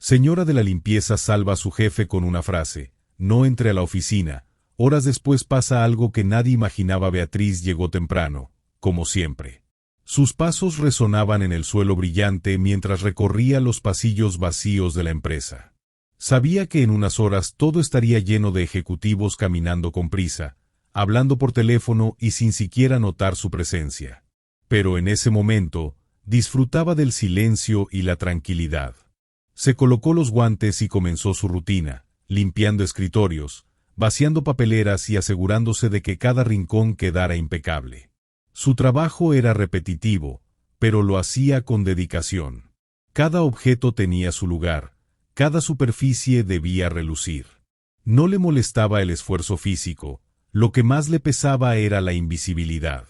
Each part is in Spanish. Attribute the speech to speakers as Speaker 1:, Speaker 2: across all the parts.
Speaker 1: Señora de la limpieza salva a su jefe con una frase: no entre a la oficina. Horas después pasa algo que nadie imaginaba. Beatriz llegó temprano, como siempre. Sus pasos resonaban en el suelo brillante mientras recorría los pasillos vacíos de la empresa. Sabía que en unas horas todo estaría lleno de ejecutivos caminando con prisa, hablando por teléfono y sin siquiera notar su presencia. Pero en ese momento, disfrutaba del silencio y la tranquilidad. Se colocó los guantes y comenzó su rutina, limpiando escritorios, vaciando papeleras y asegurándose de que cada rincón quedara impecable. Su trabajo era repetitivo, pero lo hacía con dedicación. Cada objeto tenía su lugar, cada superficie debía relucir. No le molestaba el esfuerzo físico, lo que más le pesaba era la invisibilidad.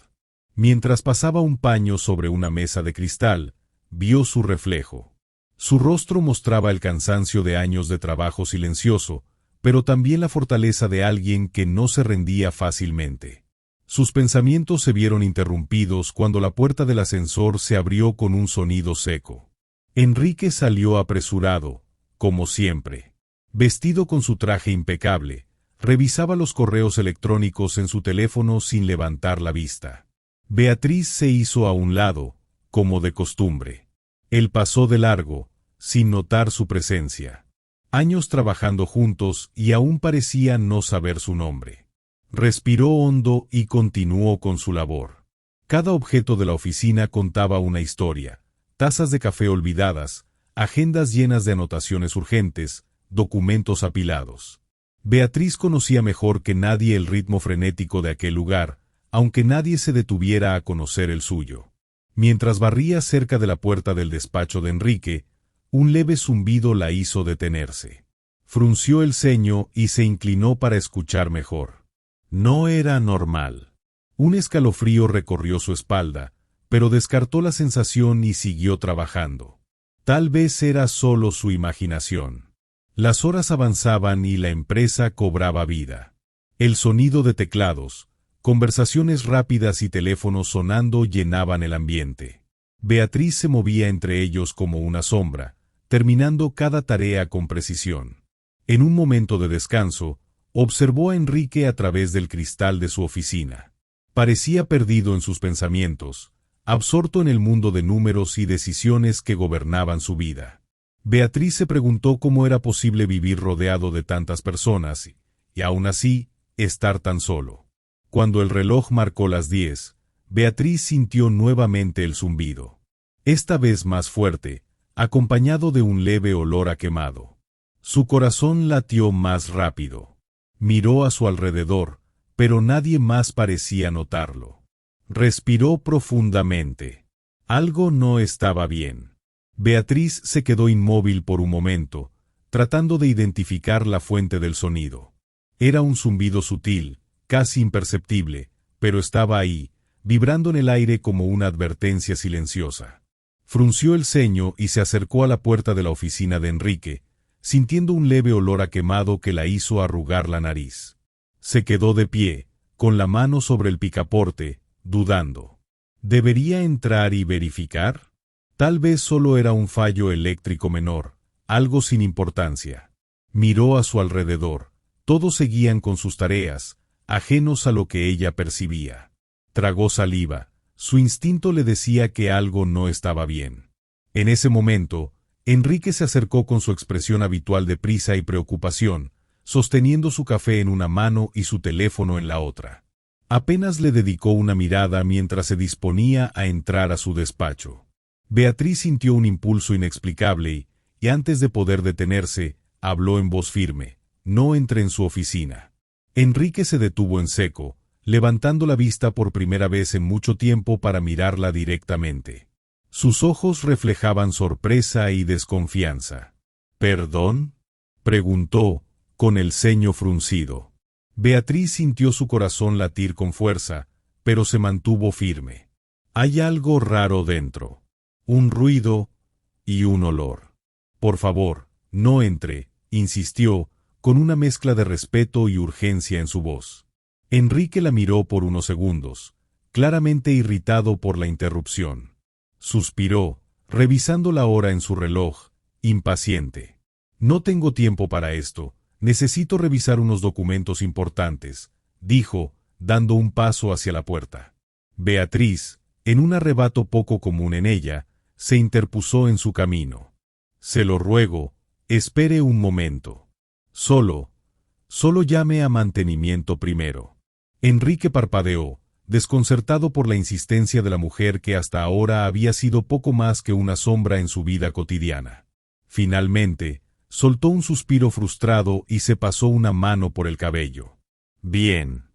Speaker 1: Mientras pasaba un paño sobre una mesa de cristal, vio su reflejo. Su rostro mostraba el cansancio de años de trabajo silencioso, pero también la fortaleza de alguien que no se rendía fácilmente. Sus pensamientos se vieron interrumpidos cuando la puerta del ascensor se abrió con un sonido seco. Enrique salió apresurado, como siempre. Vestido con su traje impecable, revisaba los correos electrónicos en su teléfono sin levantar la vista. Beatriz se hizo a un lado, como de costumbre. Él pasó de largo, sin notar su presencia. Años trabajando juntos y aún parecía no saber su nombre. Respiró hondo y continuó con su labor. Cada objeto de la oficina contaba una historia: tazas de café olvidadas, agendas llenas de anotaciones urgentes, documentos apilados. Beatriz conocía mejor que nadie el ritmo frenético de aquel lugar, aunque nadie se detuviera a conocer el suyo. Mientras barría cerca de la puerta del despacho de Enrique, un leve zumbido la hizo detenerse. Frunció el ceño y se inclinó para escuchar mejor. No era normal. Un escalofrío recorrió su espalda, pero descartó la sensación y siguió trabajando. Tal vez era solo su imaginación. Las horas avanzaban y la empresa cobraba vida. El sonido de teclados, conversaciones rápidas y teléfonos sonando llenaban el ambiente. Beatriz se movía entre ellos como una sombra, terminando cada tarea con precisión. En un momento de descanso, observó a Enrique a través del cristal de su oficina. Parecía perdido en sus pensamientos, absorto en el mundo de números y decisiones que gobernaban su vida. Beatriz se preguntó cómo era posible vivir rodeado de tantas personas y aún así, estar tan solo. Cuando el reloj marcó las 10, Beatriz sintió nuevamente el zumbido. Esta vez más fuerte, acompañado de un leve olor a quemado. Su corazón latió más rápido. Miró a su alrededor, pero nadie más parecía notarlo. Respiró profundamente. Algo no estaba bien. Beatriz se quedó inmóvil por un momento, tratando de identificar la fuente del sonido. Era un zumbido sutil, casi imperceptible, pero estaba ahí, vibrando en el aire como una advertencia silenciosa. Frunció el ceño y se acercó a la puerta de la oficina de Enrique, sintiendo un leve olor a quemado que la hizo arrugar la nariz. Se quedó de pie, con la mano sobre el picaporte, dudando. ¿Debería entrar y verificar? Tal vez solo era un fallo eléctrico menor, algo sin importancia. Miró a su alrededor. Todos seguían con sus tareas, ajenos a lo que ella percibía. Tragó saliva. Su instinto le decía que algo no estaba bien. En ese momento, Enrique se acercó con su expresión habitual de prisa y preocupación, sosteniendo su café en una mano y su teléfono en la otra. Apenas le dedicó una mirada mientras se disponía a entrar a su despacho. Beatriz sintió un impulso inexplicable y antes de poder detenerse, habló en voz firme: «No entre en su oficina». Enrique se detuvo en seco, levantando la vista por primera vez en mucho tiempo para mirarla directamente. Sus ojos reflejaban sorpresa y desconfianza. «¿Perdón?», preguntó, con el ceño fruncido. Beatriz sintió su corazón latir con fuerza, pero se mantuvo firme. «Hay algo raro dentro. Un ruido y un olor. Por favor, no entre», insistió, con una mezcla de respeto y urgencia en su voz. Enrique la miró por unos segundos, claramente irritado por la interrupción. Suspiró, revisando la hora en su reloj, impaciente. No tengo tiempo para esto, necesito revisar unos documentos importantes, dijo, dando un paso hacia la puerta. Beatriz, en un arrebato poco común en ella, se interpuso en su camino. Se lo ruego, espere un momento. Solo llame a mantenimiento primero. Enrique parpadeó, desconcertado por la insistencia de la mujer que hasta ahora había sido poco más que una sombra en su vida cotidiana. Finalmente, soltó un suspiro frustrado y se pasó una mano por el cabello. Bien.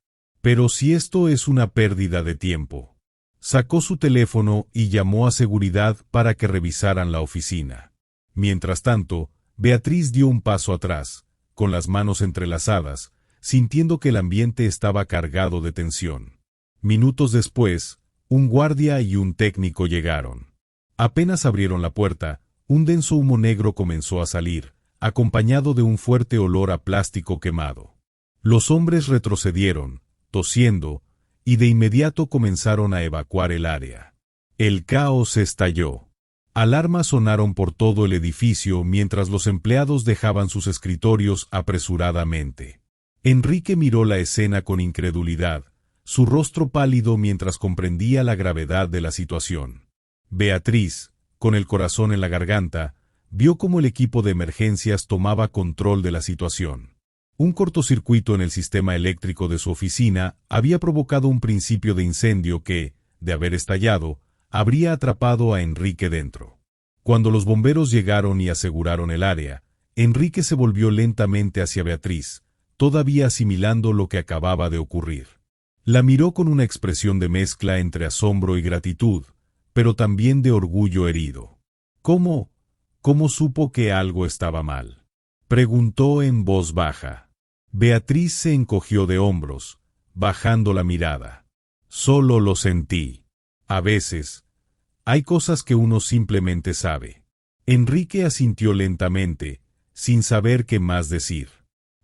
Speaker 1: Pero si esto es una pérdida de tiempo. Sacó su teléfono y llamó a seguridad para que revisaran la oficina. Mientras tanto, Beatriz dio un paso atrás, con las manos entrelazadas, sintiendo que el ambiente estaba cargado de tensión. Minutos después, un guardia y un técnico llegaron. Apenas abrieron la puerta, un denso humo negro comenzó a salir, acompañado de un fuerte olor a plástico quemado. Los hombres retrocedieron, tosiendo, y de inmediato comenzaron a evacuar el área. El caos estalló. Alarmas sonaron por todo el edificio mientras los empleados dejaban sus escritorios apresuradamente. Enrique miró la escena con incredulidad, su rostro pálido mientras comprendía la gravedad de la situación. Beatriz, con el corazón en la garganta, vio cómo el equipo de emergencias tomaba control de la situación. Un cortocircuito en el sistema eléctrico de su oficina había provocado un principio de incendio que, de haber estallado, habría atrapado a Enrique dentro. Cuando los bomberos llegaron y aseguraron el área, Enrique se volvió lentamente hacia Beatriz, todavía asimilando lo que acababa de ocurrir. La miró con una expresión de mezcla entre asombro y gratitud, pero también de orgullo herido. ¿Cómo supo que algo estaba mal? Preguntó en voz baja. Beatriz se encogió de hombros, bajando la mirada. Solo lo sentí. A veces, hay cosas que uno simplemente sabe. Enrique asintió lentamente, sin saber qué más decir.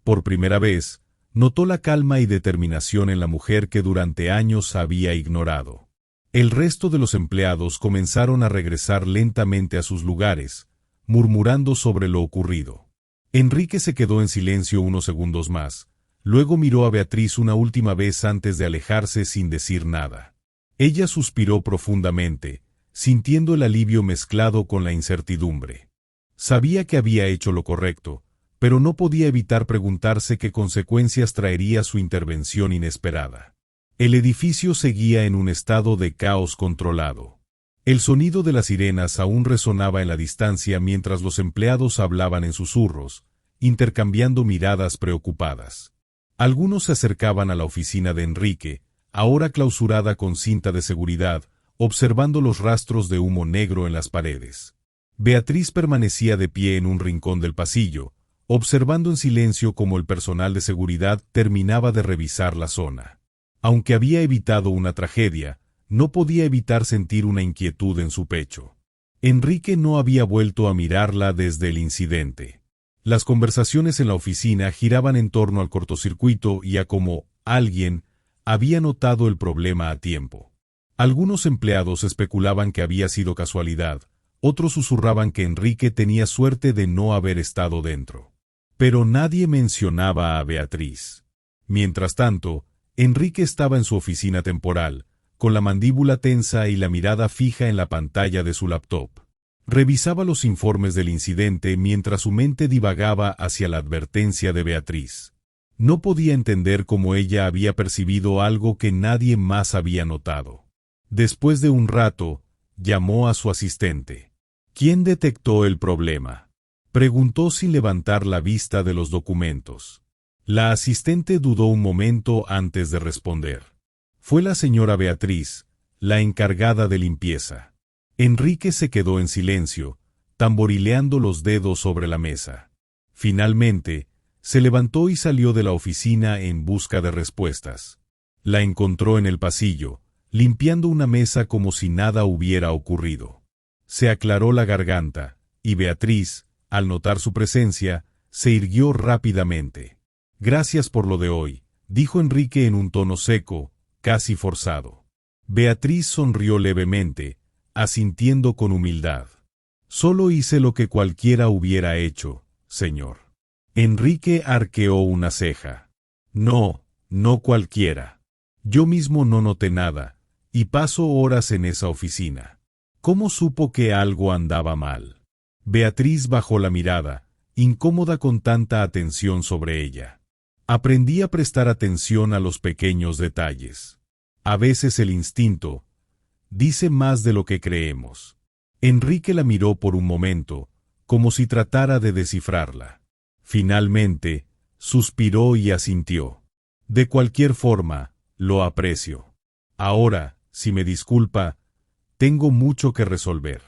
Speaker 1: Por primera vez, notó la calma y determinación en la mujer que durante años había ignorado. El resto de los empleados comenzaron a regresar lentamente a sus lugares, murmurando sobre lo ocurrido. Enrique se quedó en silencio unos segundos más, luego miró a Beatriz una última vez antes de alejarse sin decir nada. Ella suspiró profundamente, sintiendo el alivio mezclado con la incertidumbre. Sabía que había hecho lo correcto, pero no podía evitar preguntarse qué consecuencias traería su intervención inesperada. El edificio seguía en un estado de caos controlado. El sonido de las sirenas aún resonaba en la distancia mientras los empleados hablaban en susurros, intercambiando miradas preocupadas. Algunos se acercaban a la oficina de Enrique, ahora clausurada con cinta de seguridad, observando los rastros de humo negro en las paredes. Beatriz permanecía de pie en un rincón del pasillo, observando en silencio cómo el personal de seguridad terminaba de revisar la zona. Aunque había evitado una tragedia, no podía evitar sentir una inquietud en su pecho. Enrique no había vuelto a mirarla desde el incidente. Las conversaciones en la oficina giraban en torno al cortocircuito y a cómo alguien había notado el problema a tiempo. Algunos empleados especulaban que había sido casualidad, otros susurraban que Enrique tenía suerte de no haber estado dentro. Pero nadie mencionaba a Beatriz. Mientras tanto, Enrique estaba en su oficina temporal, con la mandíbula tensa y la mirada fija en la pantalla de su laptop. Revisaba los informes del incidente mientras su mente divagaba hacia la advertencia de Beatriz. No podía entender cómo ella había percibido algo que nadie más había notado. Después de un rato, llamó a su asistente. ¿Quién detectó el problema?, preguntó sin levantar la vista de los documentos. La asistente dudó un momento antes de responder. Fue la señora Beatriz, la encargada de limpieza. Enrique se quedó en silencio, tamborileando los dedos sobre la mesa. Finalmente, se levantó y salió de la oficina en busca de respuestas. La encontró en el pasillo, limpiando una mesa como si nada hubiera ocurrido. Se aclaró la garganta, y Beatriz, al notar su presencia, se irguió rápidamente. «Gracias por lo de hoy», dijo Enrique en un tono seco, casi forzado. Beatriz sonrió levemente, asintiendo con humildad. «Solo hice lo que cualquiera hubiera hecho», señor. Enrique arqueó una ceja. No, no cualquiera. Yo mismo no noté nada, y paso horas en esa oficina. ¿Cómo supo que algo andaba mal? Beatriz bajó la mirada, incómoda con tanta atención sobre ella. Aprendí a prestar atención a los pequeños detalles. A veces el instinto dice más de lo que creemos. Enrique la miró por un momento, como si tratara de descifrarla. Finalmente, suspiró y asintió. De cualquier forma, lo aprecio. Ahora, si me disculpa, tengo mucho que resolver.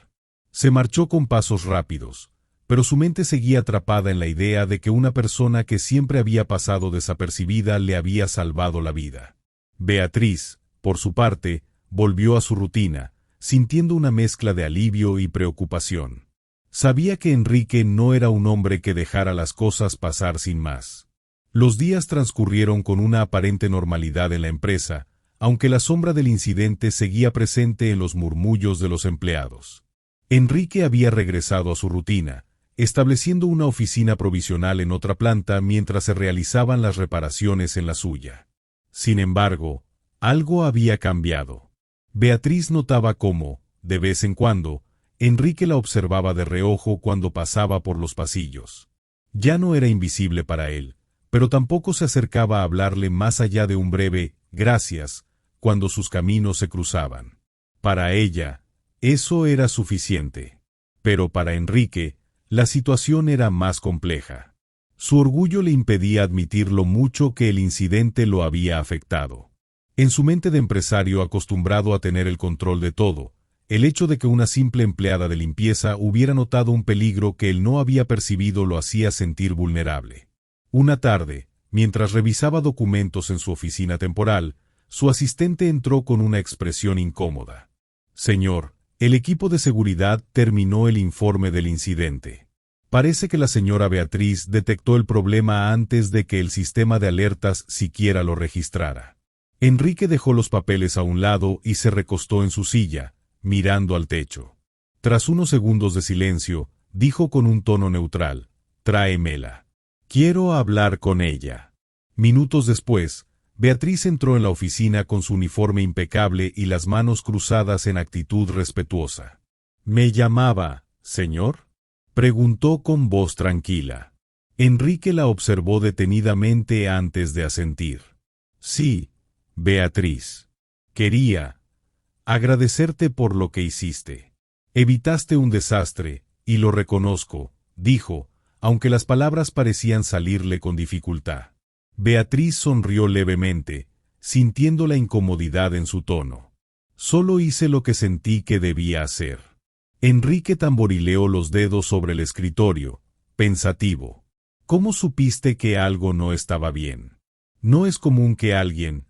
Speaker 1: Se marchó con pasos rápidos, pero su mente seguía atrapada en la idea de que una persona que siempre había pasado desapercibida le había salvado la vida. Beatriz, por su parte, volvió a su rutina, sintiendo una mezcla de alivio y preocupación. Sabía que Enrique no era un hombre que dejara las cosas pasar sin más. Los días transcurrieron con una aparente normalidad en la empresa, aunque la sombra del incidente seguía presente en los murmullos de los empleados. Enrique había regresado a su rutina, estableciendo una oficina provisional en otra planta mientras se realizaban las reparaciones en la suya. Sin embargo, algo había cambiado. Beatriz notaba cómo, de vez en cuando, Enrique la observaba de reojo cuando pasaba por los pasillos. Ya no era invisible para él, pero tampoco se acercaba a hablarle más allá de un breve «gracias» cuando sus caminos se cruzaban. Para ella, eso era suficiente. Pero para Enrique, la situación era más compleja. Su orgullo le impedía admitir lo mucho que el incidente lo había afectado. En su mente de empresario acostumbrado a tener el control de todo, el hecho de que una simple empleada de limpieza hubiera notado un peligro que él no había percibido lo hacía sentir vulnerable. Una tarde, mientras revisaba documentos en su oficina temporal, su asistente entró con una expresión incómoda. «Señor, el equipo de seguridad terminó el informe del incidente. Parece que la señora Beatriz detectó el problema antes de que el sistema de alertas siquiera lo registrara». Enrique dejó los papeles a un lado y se recostó en su silla, mirando al techo. Tras unos segundos de silencio, dijo con un tono neutral: «Tráemela. Quiero hablar con ella». Minutos después, Beatriz entró en la oficina con su uniforme impecable y las manos cruzadas en actitud respetuosa. «¿Me llamaba, señor?», preguntó con voz tranquila. Enrique la observó detenidamente antes de asentir. «Sí, Beatriz. Quería agradecerte por lo que hiciste. Evitaste un desastre, y lo reconozco», dijo, aunque las palabras parecían salirle con dificultad. Beatriz sonrió levemente, sintiendo la incomodidad en su tono. «Solo hice lo que sentí que debía hacer». Enrique tamborileó los dedos sobre el escritorio, pensativo. «¿Cómo supiste que algo no estaba bien? No es común que alguien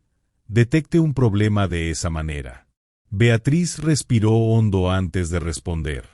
Speaker 1: detecte un problema de esa manera». Beatriz respiró hondo antes de responder.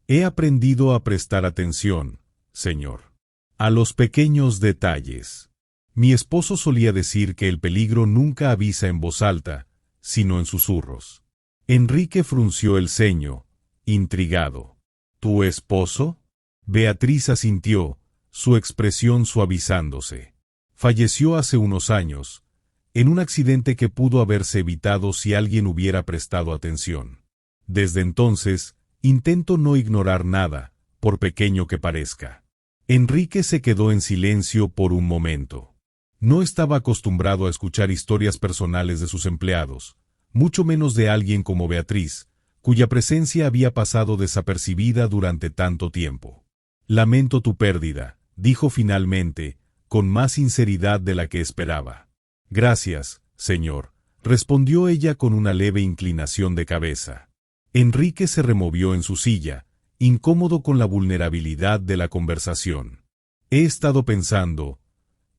Speaker 1: «He aprendido a prestar atención, señor, a los pequeños detalles. Mi esposo solía decir que el peligro nunca avisa en voz alta, sino en susurros». Enrique frunció el ceño, intrigado. «¿Tu esposo?». Beatriz asintió, su expresión suavizándose. «Falleció hace unos años, en un accidente que pudo haberse evitado si alguien hubiera prestado atención. Desde entonces, intento no ignorar nada, por pequeño que parezca». Enrique se quedó en silencio por un momento. No estaba acostumbrado a escuchar historias personales de sus empleados, mucho menos de alguien como Beatriz, cuya presencia había pasado desapercibida durante tanto tiempo. «Lamento tu pérdida», dijo finalmente, con más sinceridad de la que esperaba. «Gracias, señor», respondió ella con una leve inclinación de cabeza. Enrique se removió en su silla, incómodo con la vulnerabilidad de la conversación. «He estado pensando,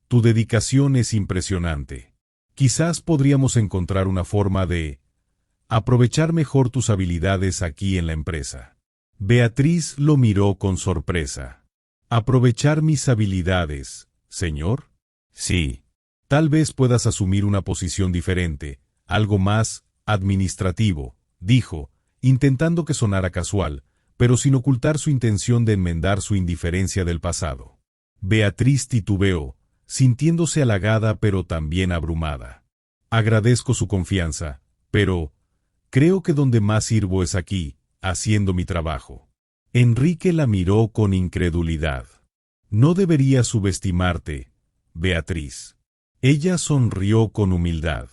Speaker 1: tu dedicación es impresionante. Quizás podríamos encontrar una forma de aprovechar mejor tus habilidades aquí en la empresa». Beatriz lo miró con sorpresa. «¿Aprovechar mis habilidades, señor?». «Sí. Tal vez puedas asumir una posición diferente, algo más administrativo», dijo, intentando que sonara casual, pero sin ocultar su intención de enmendar su indiferencia del pasado. Beatriz titubeó, sintiéndose halagada pero también abrumada. Agradezco su confianza, pero creo que donde más sirvo es aquí, haciendo mi trabajo. Enrique la miró con incredulidad. No debería subestimarte, Beatriz. Ella sonrió con humildad.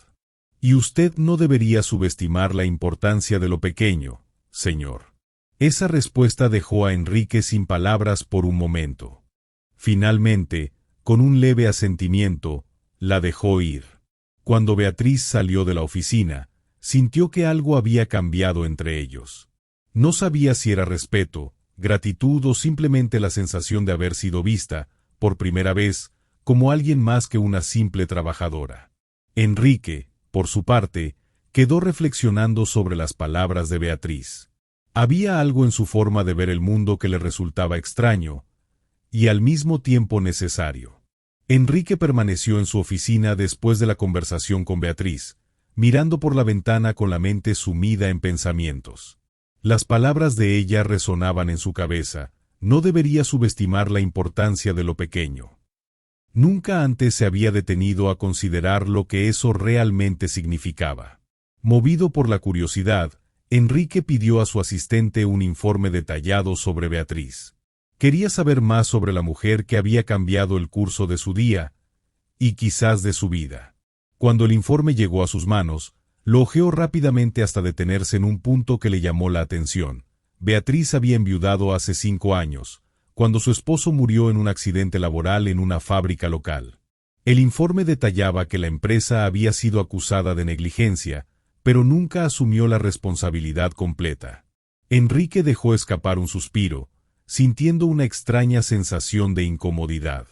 Speaker 1: Y usted no debería subestimar la importancia de lo pequeño, señor. Esa respuesta dejó a Enrique sin palabras por un momento. Finalmente, con un leve asentimiento, la dejó ir. Cuando Beatriz salió de la oficina, sintió que algo había cambiado entre ellos. No sabía si era respeto, gratitud o simplemente la sensación de haber sido vista, por primera vez, como alguien más que una simple trabajadora. Enrique, por su parte, quedó reflexionando sobre las palabras de Beatriz. Había algo en su forma de ver el mundo que le resultaba extraño, y al mismo tiempo necesario. Enrique permaneció en su oficina después de la conversación con Beatriz, mirando por la ventana con la mente sumida en pensamientos. Las palabras de ella resonaban en su cabeza: no debería subestimar la importancia de lo pequeño. Nunca antes se había detenido a considerar lo que eso realmente significaba. Movido por la curiosidad, Enrique pidió a su asistente un informe detallado sobre Beatriz. Quería saber más sobre la mujer que había cambiado el curso de su día, y quizás de su vida. Cuando el informe llegó a sus manos, lo hojeó rápidamente hasta detenerse en un punto que le llamó la atención. Beatriz había enviudado hace 5 años, cuando su esposo murió en un accidente laboral en una fábrica local. El informe detallaba que la empresa había sido acusada de negligencia, pero nunca asumió la responsabilidad completa. Enrique dejó escapar un suspiro, sintiendo una extraña sensación de incomodidad.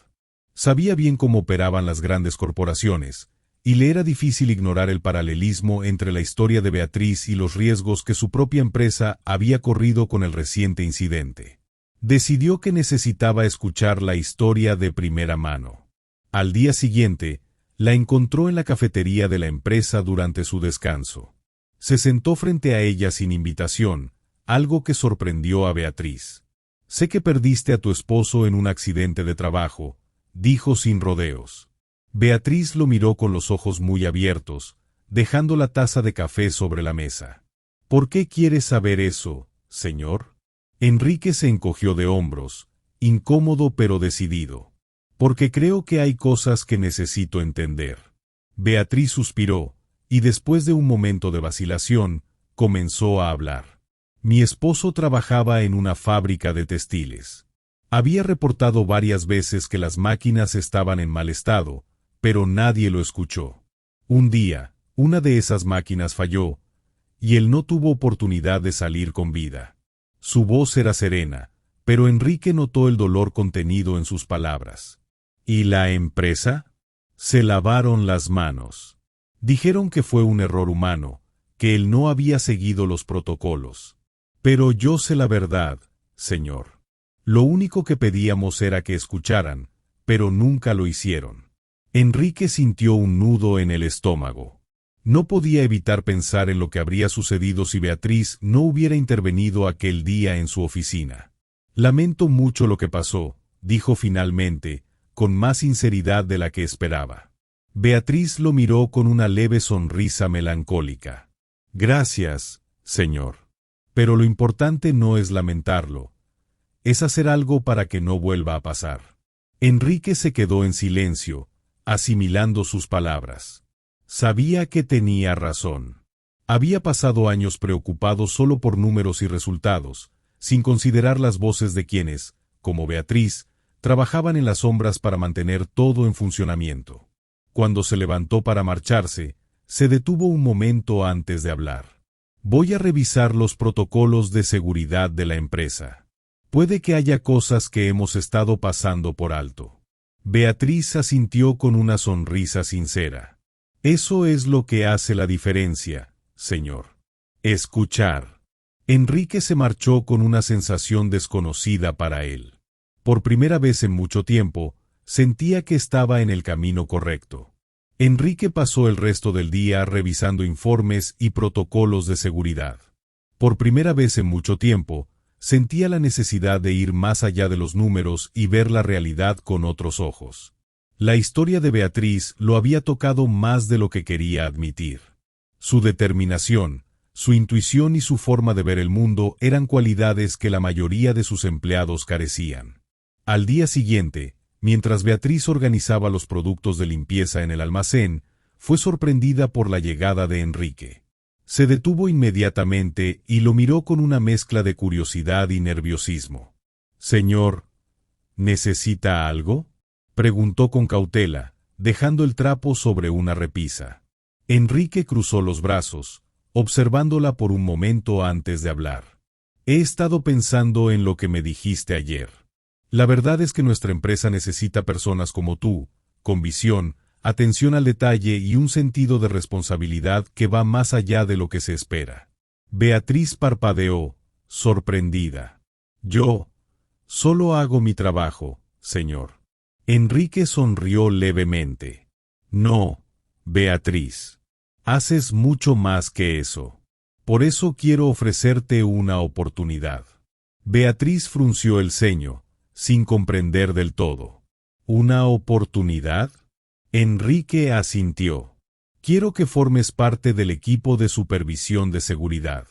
Speaker 1: Sabía bien cómo operaban las grandes corporaciones, y le era difícil ignorar el paralelismo entre la historia de Beatriz y los riesgos que su propia empresa había corrido con el reciente incidente. Decidió que necesitaba escuchar la historia de primera mano. Al día siguiente, la encontró en la cafetería de la empresa durante su descanso. Se sentó frente a ella sin invitación, algo que sorprendió a Beatriz. «Sé que perdiste a tu esposo en un accidente de trabajo», dijo sin rodeos. Beatriz lo miró con los ojos muy abiertos, dejando la taza de café sobre la mesa. «¿Por qué quieres saber eso, señor?» Enrique se encogió de hombros, incómodo pero decidido. «Porque creo que hay cosas que necesito entender». Beatriz suspiró, y después de un momento de vacilación, comenzó a hablar. «Mi esposo trabajaba en una fábrica de textiles. Había reportado varias veces que las máquinas estaban en mal estado, pero nadie lo escuchó. Un día, una de esas máquinas falló, y él no tuvo oportunidad de salir con vida». Su voz era serena, pero Enrique notó el dolor contenido en sus palabras. «¿Y la empresa?» Se lavaron las manos. Dijeron que fue un error humano, que él no había seguido los protocolos. «Pero yo sé la verdad, señor. Lo único que pedíamos era que escucharan, pero nunca lo hicieron». Enrique sintió un nudo en el estómago. No podía evitar pensar en lo que habría sucedido si Beatriz no hubiera intervenido aquel día en su oficina. «Lamento mucho lo que pasó», dijo finalmente, con más sinceridad de la que esperaba. Beatriz lo miró con una leve sonrisa melancólica. «Gracias, señor. Pero lo importante no es lamentarlo, es hacer algo para que no vuelva a pasar». Enrique se quedó en silencio, asimilando sus palabras. Sabía que tenía razón. Había pasado años preocupado solo por números y resultados, sin considerar las voces de quienes, como Beatriz, trabajaban en las sombras para mantener todo en funcionamiento. Cuando se levantó para marcharse, se detuvo un momento antes de hablar. «Voy a revisar los protocolos de seguridad de la empresa. Puede que haya cosas que hemos estado pasando por alto». Beatriz asintió con una sonrisa sincera. «Eso es lo que hace la diferencia, señor. Escuchar». Enrique se marchó con una sensación desconocida para él. Por primera vez en mucho tiempo, sentía que estaba en el camino correcto. Enrique pasó el resto del día revisando informes y protocolos de seguridad. Por primera vez en mucho tiempo, Sentía la necesidad de ir más allá de los números y ver la realidad con otros ojos. La historia de Beatriz lo había tocado más de lo que quería admitir. Su determinación, su intuición y su forma de ver el mundo eran cualidades que la mayoría de sus empleados carecían. Al día siguiente, mientras Beatriz organizaba los productos de limpieza en el almacén, fue sorprendida por la llegada de Enrique. Se detuvo inmediatamente y lo miró con una mezcla de curiosidad y nerviosismo. «Señor, ¿necesita algo?», preguntó con cautela, dejando el trapo sobre una repisa. Enrique cruzó los brazos, observándola por un momento antes de hablar. «He estado pensando en lo que me dijiste ayer. La verdad es que nuestra empresa necesita personas como tú, con visión, atención al detalle y un sentido de responsabilidad que va más allá de lo que se espera». Beatriz parpadeó, sorprendida. «Yo solo hago mi trabajo, señor». Enrique sonrió levemente. «No, Beatriz. Haces mucho más que eso. Por eso quiero ofrecerte una oportunidad». Beatriz frunció el ceño, sin comprender del todo. «¿Una oportunidad?». Enrique asintió. «Quiero que formes parte del equipo de supervisión de seguridad.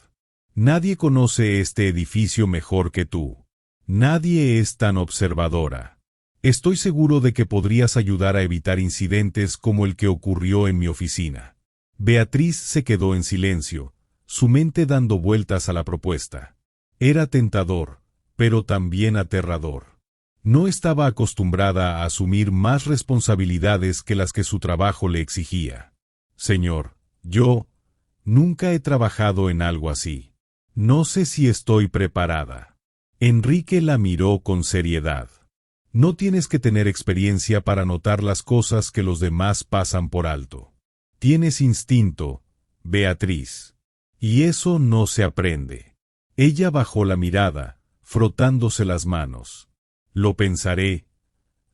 Speaker 1: Nadie conoce este edificio mejor que tú. Nadie es tan observadora. Estoy seguro de que podrías ayudar a evitar incidentes como el que ocurrió en mi oficina». Beatriz se quedó en silencio, su mente dando vueltas a la propuesta. Era tentador, pero también aterrador. No estaba acostumbrada a asumir más responsabilidades que las que su trabajo le exigía. «Señor, yo nunca he trabajado en algo así. No sé si estoy preparada». Enrique la miró con seriedad. «No tienes que tener experiencia para notar las cosas que los demás pasan por alto. Tienes instinto, Beatriz. Y eso no se aprende». Ella bajó la mirada, frotándose las manos. «Lo pensaré»,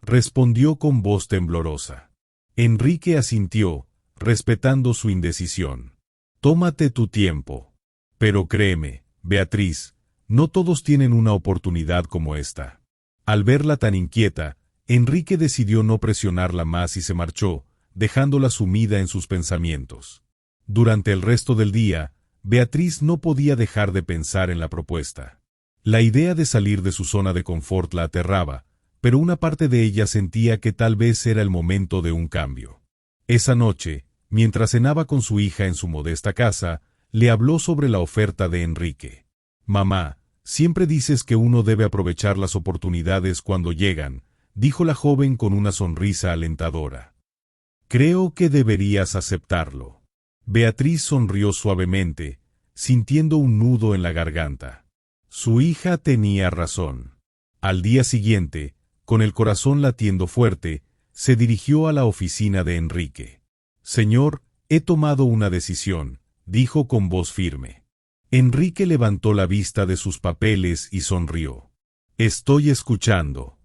Speaker 1: respondió con voz temblorosa. Enrique asintió, respetando su indecisión. «Tómate tu tiempo. Pero créeme, Beatriz, no todos tienen una oportunidad como esta». Al verla tan inquieta, Enrique decidió no presionarla más y se marchó, dejándola sumida en sus pensamientos. Durante el resto del día, Beatriz no podía dejar de pensar en la propuesta. La idea de salir de su zona de confort la aterraba, pero una parte de ella sentía que tal vez era el momento de un cambio. Esa noche, mientras cenaba con su hija en su modesta casa, le habló sobre la oferta de Enrique. «Mamá, siempre dices que uno debe aprovechar las oportunidades cuando llegan», dijo la joven con una sonrisa alentadora. «Creo que deberías aceptarlo». Beatriz sonrió suavemente, sintiendo un nudo en la garganta. Su hija tenía razón. Al día siguiente, con el corazón latiendo fuerte, se dirigió a la oficina de Enrique. «Señor, he tomado una decisión», dijo con voz firme. Enrique levantó la vista de sus papeles y sonrió. «Estoy escuchando.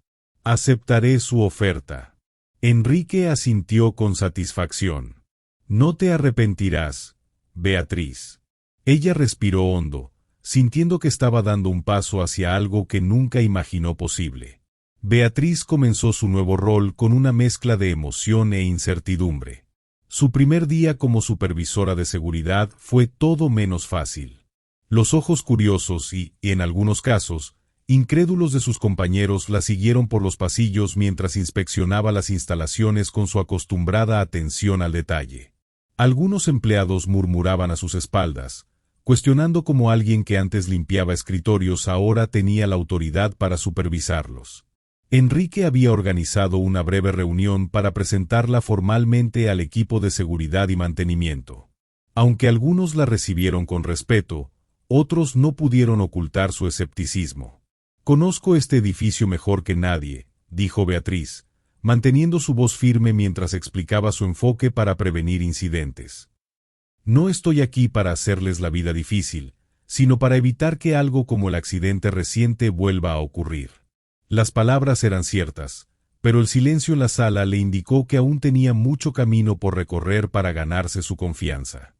Speaker 1: Aceptaré su oferta». Enrique asintió con satisfacción. «No te arrepentirás, Beatriz». Ella respiró hondo, sintiendo que estaba dando un paso hacia algo que nunca imaginó posible. Beatriz comenzó su nuevo rol con una mezcla de emoción e incertidumbre. Su primer día como supervisora de seguridad fue todo menos fácil. Los ojos curiosos y, en algunos casos, incrédulos de sus compañeros la siguieron por los pasillos mientras inspeccionaba las instalaciones con su acostumbrada atención al detalle. Algunos empleados murmuraban a sus espaldas, cuestionando cómo alguien que antes limpiaba escritorios ahora tenía la autoridad para supervisarlos. Enrique había organizado una breve reunión para presentarla formalmente al equipo de seguridad y mantenimiento. Aunque algunos la recibieron con respeto, otros no pudieron ocultar su escepticismo. «Conozco este edificio mejor que nadie», dijo Beatriz, manteniendo su voz firme mientras explicaba su enfoque para prevenir incidentes. «No estoy aquí para hacerles la vida difícil, sino para evitar que algo como el accidente reciente vuelva a ocurrir». Las palabras eran ciertas, pero el silencio en la sala le indicó que aún tenía mucho camino por recorrer para ganarse su confianza.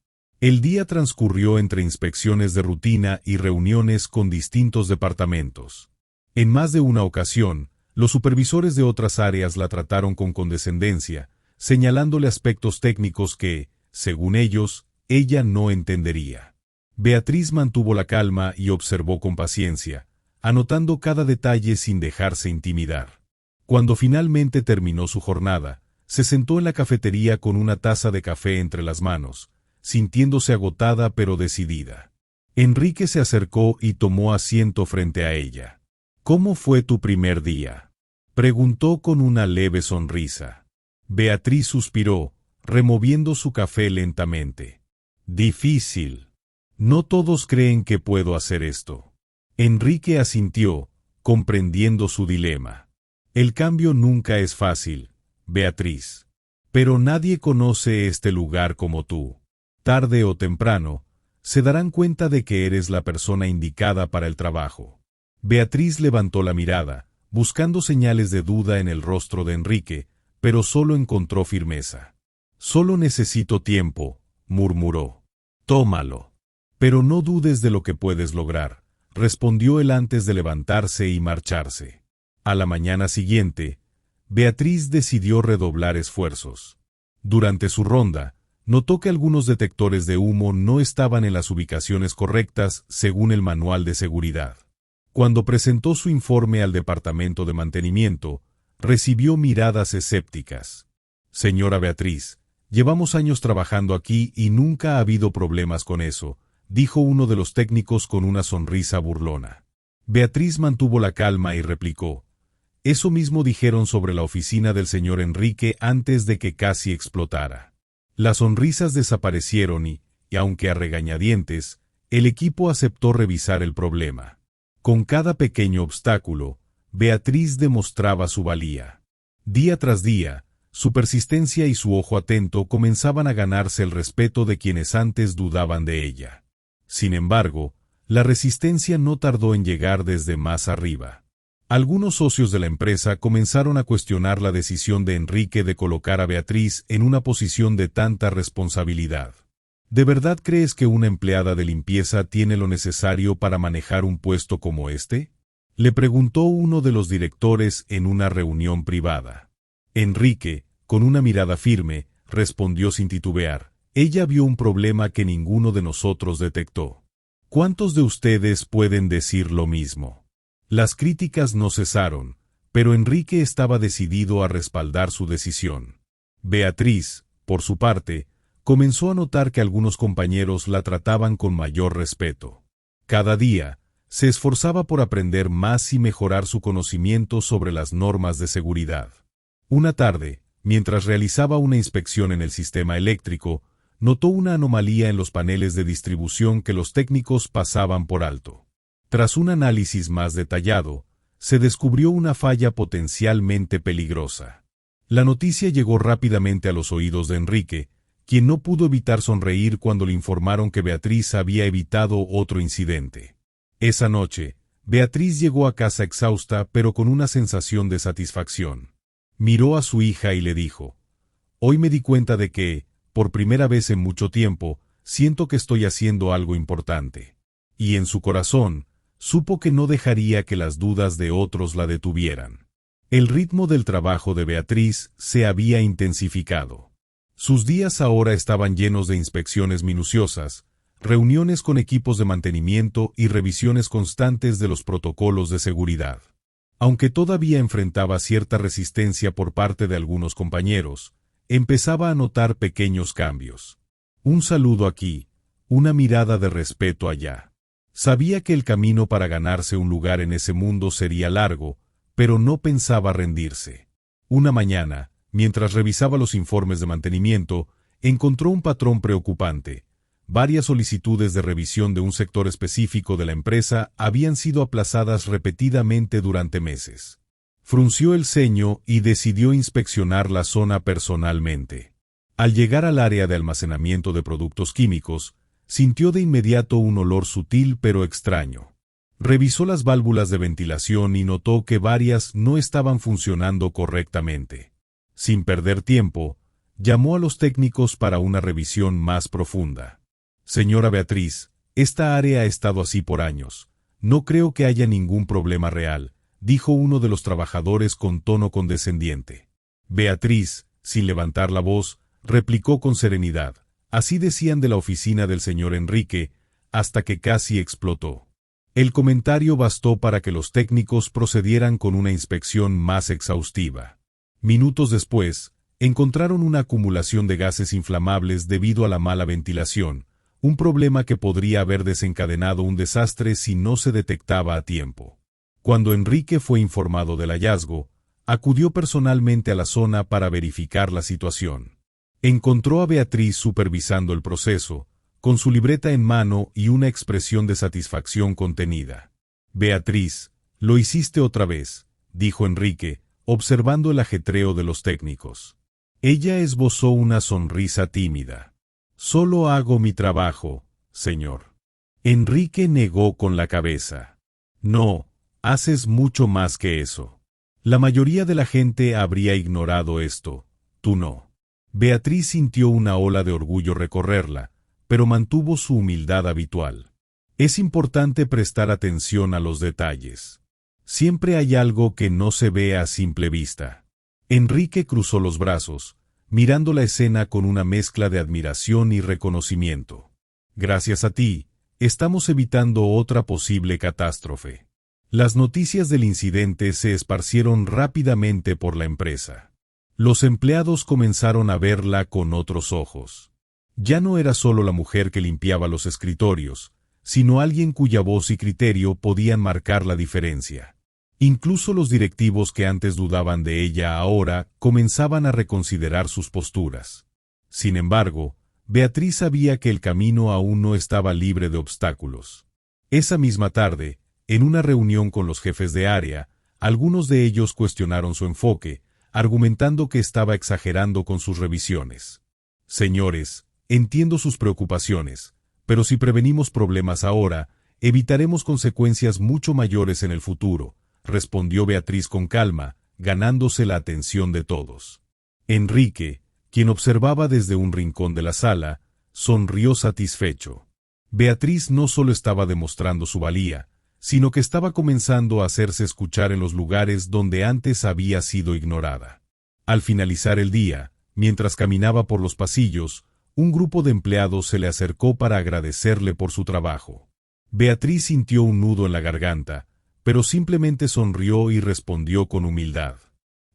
Speaker 1: El día transcurrió entre inspecciones de rutina y reuniones con distintos departamentos. En más de una ocasión, los supervisores de otras áreas la trataron con condescendencia, señalándole aspectos técnicos que, según ellos, ella no entendería. Beatriz mantuvo la calma y observó con paciencia, anotando cada detalle sin dejarse intimidar. Cuando finalmente terminó su jornada, se sentó en la cafetería con una taza de café entre las manos, sintiéndose agotada pero decidida. Enrique se acercó y tomó asiento frente a ella. «¿Cómo fue tu primer día?», preguntó con una leve sonrisa. Beatriz suspiró, removiendo su café lentamente. «Difícil. No todos creen que puedo hacer esto». Enrique asintió, comprendiendo su dilema. «El cambio nunca es fácil, Beatriz. Pero nadie conoce este lugar como tú. Tarde o temprano, se darán cuenta de que eres la persona indicada para el trabajo». Beatriz levantó la mirada, buscando señales de duda en el rostro de Enrique, pero solo encontró firmeza. «Solo necesito tiempo», murmuró. «Tómalo. Pero no dudes de lo que puedes lograr», respondió él antes de levantarse y marcharse. A la mañana siguiente, Beatriz decidió redoblar esfuerzos. Durante su ronda, notó que algunos detectores de humo no estaban en las ubicaciones correctas según el manual de seguridad. Cuando presentó su informe al departamento de mantenimiento, recibió miradas escépticas. «Señora Beatriz, llevamos años trabajando aquí y nunca ha habido problemas con eso», dijo uno de los técnicos con una sonrisa burlona. Beatriz mantuvo la calma y replicó: «Eso mismo dijeron sobre la oficina del señor Enrique antes de que casi explotara». Las sonrisas desaparecieron y, aunque a regañadientes, el equipo aceptó revisar el problema. Con cada pequeño obstáculo, Beatriz demostraba su valía. Día tras día, su persistencia y su ojo atento comenzaban a ganarse el respeto de quienes antes dudaban de ella. Sin embargo, la resistencia no tardó en llegar desde más arriba. Algunos socios de la empresa comenzaron a cuestionar la decisión de Enrique de colocar a Beatriz en una posición de tanta responsabilidad. ¿De verdad crees que una empleada de limpieza tiene lo necesario para manejar un puesto como este?, le preguntó uno de los directores en una reunión privada. Enrique, con una mirada firme, respondió sin titubear: «Ella vio un problema que ninguno de nosotros detectó. ¿Cuántos de ustedes pueden decir lo mismo?». Las críticas no cesaron, pero Enrique estaba decidido a respaldar su decisión. Beatriz, por su parte, comenzó a notar que algunos compañeros la trataban con mayor respeto. Cada día, se esforzaba por aprender más y mejorar su conocimiento sobre las normas de seguridad. Una tarde, mientras realizaba una inspección en el sistema eléctrico, notó una anomalía en los paneles de distribución que los técnicos pasaban por alto. Tras un análisis más detallado, se descubrió una falla potencialmente peligrosa. La noticia llegó rápidamente a los oídos de Enrique, quien no pudo evitar sonreír cuando le informaron que Beatriz había evitado otro incidente. Esa noche, Beatriz llegó a casa exhausta pero con una sensación de satisfacción. Miró a su hija y le dijo: «Hoy me di cuenta de que, por primera vez en mucho tiempo, siento que estoy haciendo algo importante». Y en su corazón, supo que no dejaría que las dudas de otros la detuvieran. El ritmo del trabajo de Beatriz se había intensificado. Sus días ahora estaban llenos de inspecciones minuciosas, reuniones con equipos de mantenimiento y revisiones constantes de los protocolos de seguridad. Aunque todavía enfrentaba cierta resistencia por parte de algunos compañeros, empezaba a notar pequeños cambios. Un saludo aquí, una mirada de respeto allá. Sabía que el camino para ganarse un lugar en ese mundo sería largo, pero no pensaba rendirse. Una mañana, mientras revisaba los informes de mantenimiento, encontró un patrón preocupante. Varias solicitudes de revisión de un sector específico de la empresa habían sido aplazadas repetidamente durante meses. Frunció el ceño y decidió inspeccionar la zona personalmente. Al llegar al área de almacenamiento de productos químicos, sintió de inmediato un olor sutil pero extraño. Revisó las válvulas de ventilación y notó que varias no estaban funcionando correctamente. Sin perder tiempo, llamó a los técnicos para una revisión más profunda. Señora Beatriz, esta área ha estado así por años. No creo que haya ningún problema real, dijo uno de los trabajadores con tono condescendiente. Beatriz, sin levantar la voz, replicó con serenidad. Así decían de la oficina del señor Enrique, hasta que casi explotó. El comentario bastó para que los técnicos procedieran con una inspección más exhaustiva. Minutos después, encontraron una acumulación de gases inflamables debido a la mala ventilación, un problema que podría haber desencadenado un desastre si no se detectaba a tiempo. Cuando Enrique fue informado del hallazgo, acudió personalmente a la zona para verificar la situación. Encontró a Beatriz supervisando el proceso, con su libreta en mano y una expresión de satisfacción contenida. «Beatriz, lo hiciste otra vez», dijo Enrique, observando el ajetreo de los técnicos. Ella esbozó una sonrisa tímida. «Solo hago mi trabajo, señor». Enrique negó con la cabeza. «No, haces mucho más que eso. La mayoría de la gente habría ignorado esto, tú no». Beatriz sintió una ola de orgullo recorrerla, pero mantuvo su humildad habitual. Es importante prestar atención a los detalles. Siempre hay algo que no se ve a simple vista. Enrique cruzó los brazos, mirando la escena con una mezcla de admiración y reconocimiento. Gracias a ti, estamos evitando otra posible catástrofe. Las noticias del incidente se esparcieron rápidamente por la empresa. Los empleados comenzaron a verla con otros ojos. Ya no era solo la mujer que limpiaba los escritorios, sino alguien cuya voz y criterio podían marcar la diferencia. Incluso los directivos que antes dudaban de ella ahora comenzaban a reconsiderar sus posturas. Sin embargo, Beatriz sabía que el camino aún no estaba libre de obstáculos. Esa misma tarde, en una reunión con los jefes de área, algunos de ellos cuestionaron su enfoque, argumentando que estaba exagerando con sus revisiones. «Señores, entiendo sus preocupaciones, pero si prevenimos problemas ahora, evitaremos consecuencias mucho mayores en el futuro», respondió Beatriz con calma, ganándose la atención de todos. Enrique, quien observaba desde un rincón de la sala, sonrió satisfecho. Beatriz no solo estaba demostrando su valía, sino que estaba comenzando a hacerse escuchar en los lugares donde antes había sido ignorada. Al finalizar el día, mientras caminaba por los pasillos, un grupo de empleados se le acercó para agradecerle por su trabajo. Beatriz sintió un nudo en la garganta, pero simplemente sonrió y respondió con humildad.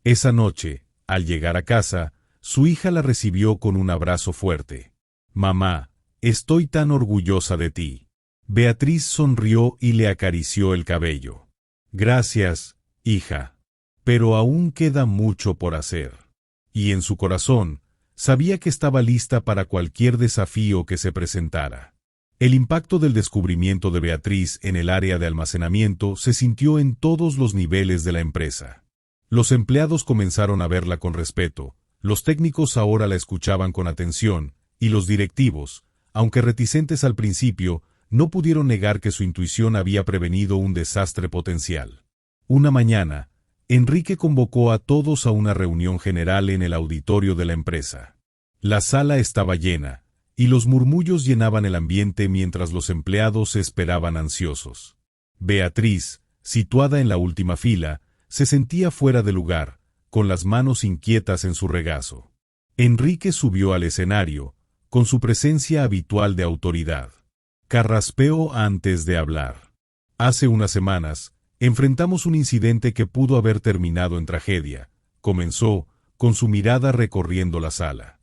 Speaker 1: Esa noche, al llegar a casa, su hija la recibió con un abrazo fuerte. «Mamá, estoy tan orgullosa de ti». Beatriz sonrió y le acarició el cabello. «Gracias, hija. Pero aún queda mucho por hacer». Y en su corazón, sabía que estaba lista para cualquier desafío que se presentara. El impacto del descubrimiento de Beatriz en el área de almacenamiento se sintió en todos los niveles de la empresa. Los empleados comenzaron a verla con respeto, los técnicos ahora la escuchaban con atención, y los directivos, aunque reticentes al principio, no pudieron negar que su intuición había prevenido un desastre potencial. Una mañana, Enrique convocó a todos a una reunión general en el auditorio de la empresa. La sala estaba llena, y los murmullos llenaban el ambiente mientras los empleados esperaban ansiosos. Beatriz, situada en la última fila, se sentía fuera de lugar, con las manos inquietas en su regazo. Enrique subió al escenario, con su presencia habitual de autoridad. Carraspeó antes de hablar. «Hace unas semanas, enfrentamos un incidente que pudo haber terminado en tragedia», comenzó, con su mirada recorriendo la sala.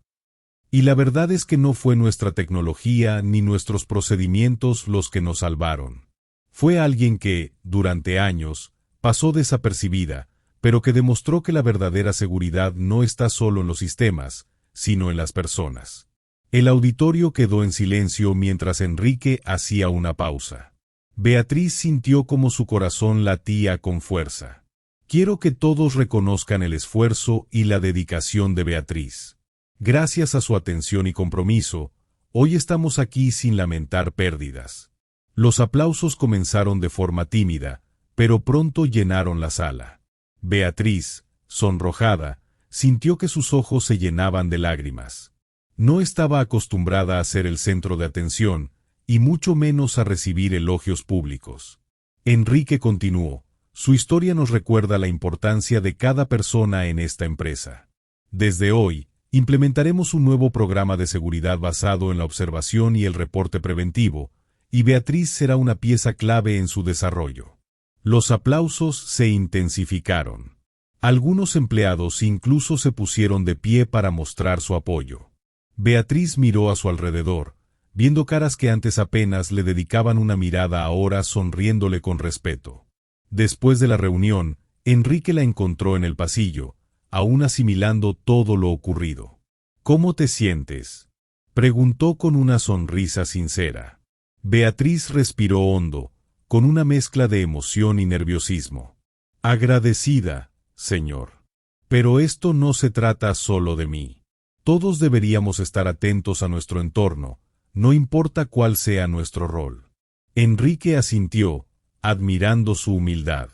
Speaker 1: «Y la verdad es que no fue nuestra tecnología ni nuestros procedimientos los que nos salvaron. Fue alguien que, durante años, pasó desapercibida, pero que demostró que la verdadera seguridad no está solo en los sistemas, sino en las personas». El auditorio quedó en silencio mientras Enrique hacía una pausa. Beatriz sintió como su corazón latía con fuerza. Quiero que todos reconozcan el esfuerzo y la dedicación de Beatriz. Gracias a su atención y compromiso, hoy estamos aquí sin lamentar pérdidas. Los aplausos comenzaron de forma tímida, pero pronto llenaron la sala. Beatriz, sonrojada, sintió que sus ojos se llenaban de lágrimas. No estaba acostumbrada a ser el centro de atención, y mucho menos a recibir elogios públicos. Enrique continuó: su historia nos recuerda la importancia de cada persona en esta empresa. Desde hoy, implementaremos un nuevo programa de seguridad basado en la observación y el reporte preventivo, y Beatriz será una pieza clave en su desarrollo. Los aplausos se intensificaron. Algunos empleados incluso se pusieron de pie para mostrar su apoyo. Beatriz miró a su alrededor, viendo caras que antes apenas le dedicaban una mirada, ahora sonriéndole con respeto. Después de la reunión, Enrique la encontró en el pasillo, aún asimilando todo lo ocurrido. ¿Cómo te sientes?, preguntó con una sonrisa sincera. Beatriz respiró hondo, con una mezcla de emoción y nerviosismo. Agradecida, señor. Pero esto no se trata solo de mí. Todos deberíamos estar atentos a nuestro entorno, no importa cuál sea nuestro rol. Enrique asintió, admirando su humildad.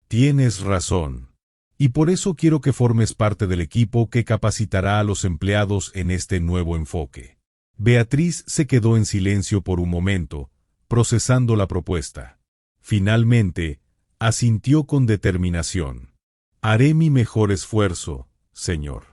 Speaker 1: Tienes razón. Y por eso quiero que formes parte del equipo que capacitará a los empleados en este nuevo enfoque. Beatriz se quedó en silencio por un momento, procesando la propuesta. Finalmente, asintió con determinación. Haré mi mejor esfuerzo, señor.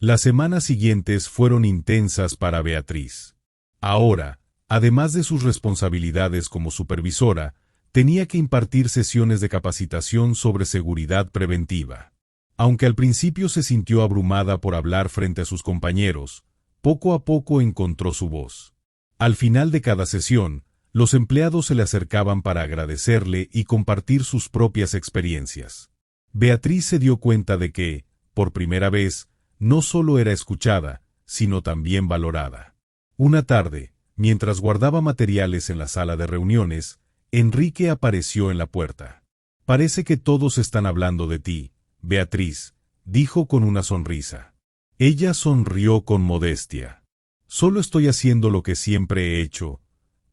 Speaker 1: Las semanas siguientes fueron intensas para Beatriz. Ahora, además de sus responsabilidades como supervisora, tenía que impartir sesiones de capacitación sobre seguridad preventiva. Aunque al principio se sintió abrumada por hablar frente a sus compañeros, poco a poco encontró su voz. Al final de cada sesión, los empleados se le acercaban para agradecerle y compartir sus propias experiencias. Beatriz se dio cuenta de que, por primera vez, no solo era escuchada, sino también valorada. Una tarde, mientras guardaba materiales en la sala de reuniones, Enrique apareció en la puerta. Parece que todos están hablando de ti, Beatriz, dijo con una sonrisa. Ella sonrió con modestia. Solo estoy haciendo lo que siempre he hecho,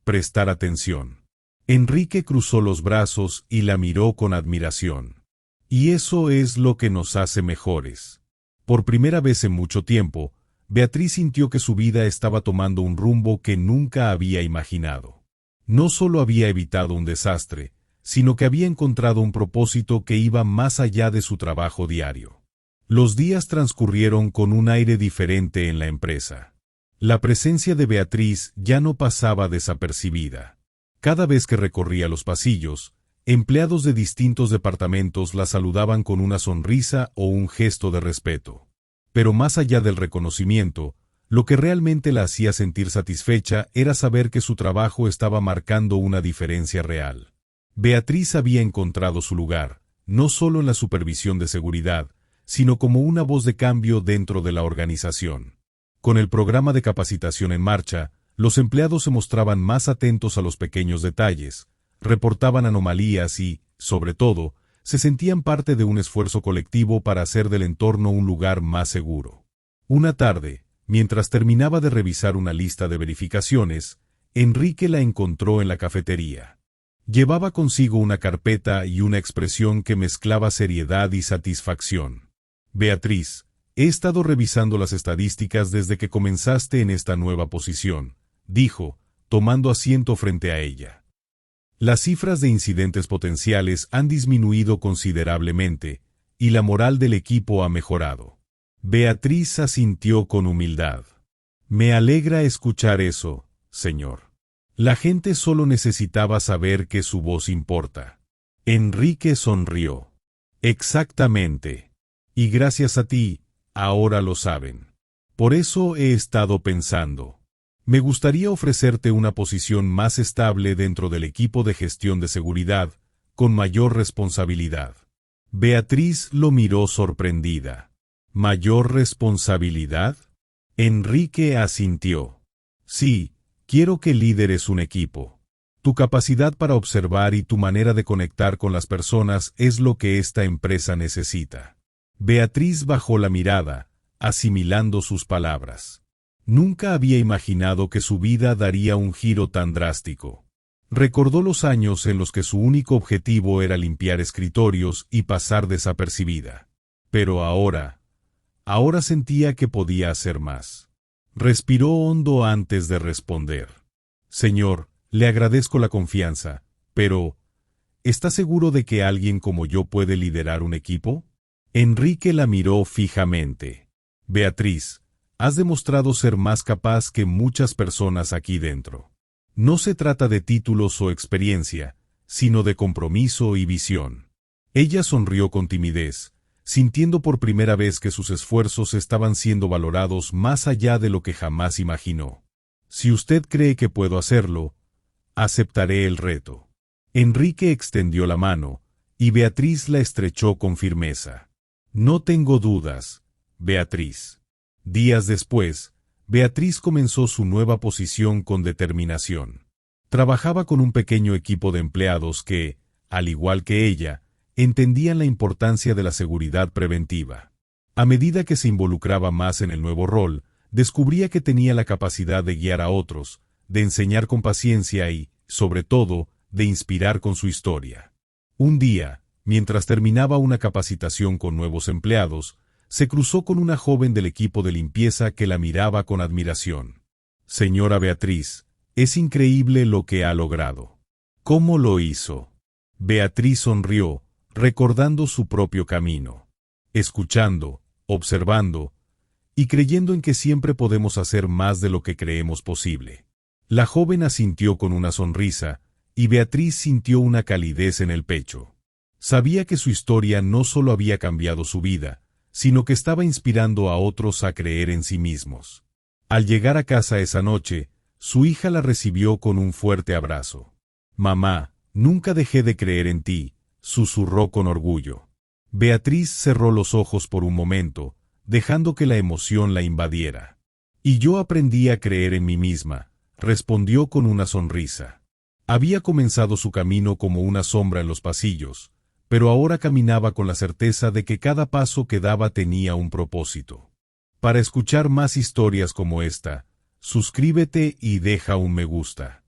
Speaker 1: prestar atención. Enrique cruzó los brazos y la miró con admiración. Y eso es lo que nos hace mejores. Por primera vez en mucho tiempo, Beatriz sintió que su vida estaba tomando un rumbo que nunca había imaginado. No solo había evitado un desastre, sino que había encontrado un propósito que iba más allá de su trabajo diario. Los días transcurrieron con un aire diferente en la empresa. La presencia de Beatriz ya no pasaba desapercibida. Cada vez que recorría los pasillos, empleados de distintos departamentos la saludaban con una sonrisa o un gesto de respeto. Pero más allá del reconocimiento, lo que realmente la hacía sentir satisfecha era saber que su trabajo estaba marcando una diferencia real. Beatriz había encontrado su lugar, no solo en la supervisión de seguridad, sino como una voz de cambio dentro de la organización. Con el programa de capacitación en marcha, los empleados se mostraban más atentos a los pequeños detalles, reportaban anomalías y, sobre todo, se sentían parte de un esfuerzo colectivo para hacer del entorno un lugar más seguro. Una tarde, mientras terminaba de revisar una lista de verificaciones, Enrique la encontró en la cafetería. Llevaba consigo una carpeta y una expresión que mezclaba seriedad y satisfacción. Beatriz, he estado revisando las estadísticas desde que comenzaste en esta nueva posición, dijo, tomando asiento frente a ella. Las cifras de incidentes potenciales han disminuido considerablemente, y la moral del equipo ha mejorado. Beatriz asintió con humildad. Me alegra escuchar eso, señor. La gente solo necesitaba saber que su voz importa. Enrique sonrió. Exactamente. Y gracias a ti, ahora lo saben. Por eso he estado pensando. Me gustaría ofrecerte una posición más estable dentro del equipo de gestión de seguridad, con mayor responsabilidad. Beatriz lo miró sorprendida. ¿Mayor responsabilidad? Enrique asintió. Sí, quiero que lideres un equipo. Tu capacidad para observar y tu manera de conectar con las personas es lo que esta empresa necesita. Beatriz bajó la mirada, asimilando sus palabras. Nunca había imaginado que su vida daría un giro tan drástico. Recordó los años en los que su único objetivo era limpiar escritorios y pasar desapercibida. Pero ahora sentía que podía hacer más. Respiró hondo antes de responder. Señor, le agradezco la confianza, pero ¿está seguro de que alguien como yo puede liderar un equipo? Enrique la miró fijamente. Beatriz, has demostrado ser más capaz que muchas personas aquí dentro. No se trata de títulos o experiencia, sino de compromiso y visión. Ella sonrió con timidez, sintiendo por primera vez que sus esfuerzos estaban siendo valorados más allá de lo que jamás imaginó. Si usted cree que puedo hacerlo, aceptaré el reto. Enrique extendió la mano, y Beatriz la estrechó con firmeza. No tengo dudas, Beatriz. Días después, Beatriz comenzó su nueva posición con determinación. Trabajaba con un pequeño equipo de empleados que, al igual que ella, entendían la importancia de la seguridad preventiva. A medida que se involucraba más en el nuevo rol, descubría que tenía la capacidad de guiar a otros, de enseñar con paciencia y, sobre todo, de inspirar con su historia. Un día, mientras terminaba una capacitación con nuevos empleados, se cruzó con una joven del equipo de limpieza que la miraba con admiración. Señora Beatriz, es increíble lo que ha logrado. ¿Cómo lo hizo? Beatriz sonrió, recordando su propio camino. Escuchando, observando, y creyendo en que siempre podemos hacer más de lo que creemos posible. La joven asintió con una sonrisa, y Beatriz sintió una calidez en el pecho. Sabía que su historia no solo había cambiado su vida, sino que estaba inspirando a otros a creer en sí mismos. Al llegar a casa esa noche, su hija la recibió con un fuerte abrazo. «Mamá, nunca dejé de creer en ti», susurró con orgullo. Beatriz cerró los ojos por un momento, dejando que la emoción la invadiera. «Y yo aprendí a creer en mí misma», respondió con una sonrisa. Había comenzado su camino como una sombra en los pasillos, pero ahora caminaba con la certeza de que cada paso que daba tenía un propósito. Para escuchar más historias como esta, suscríbete y deja un me gusta.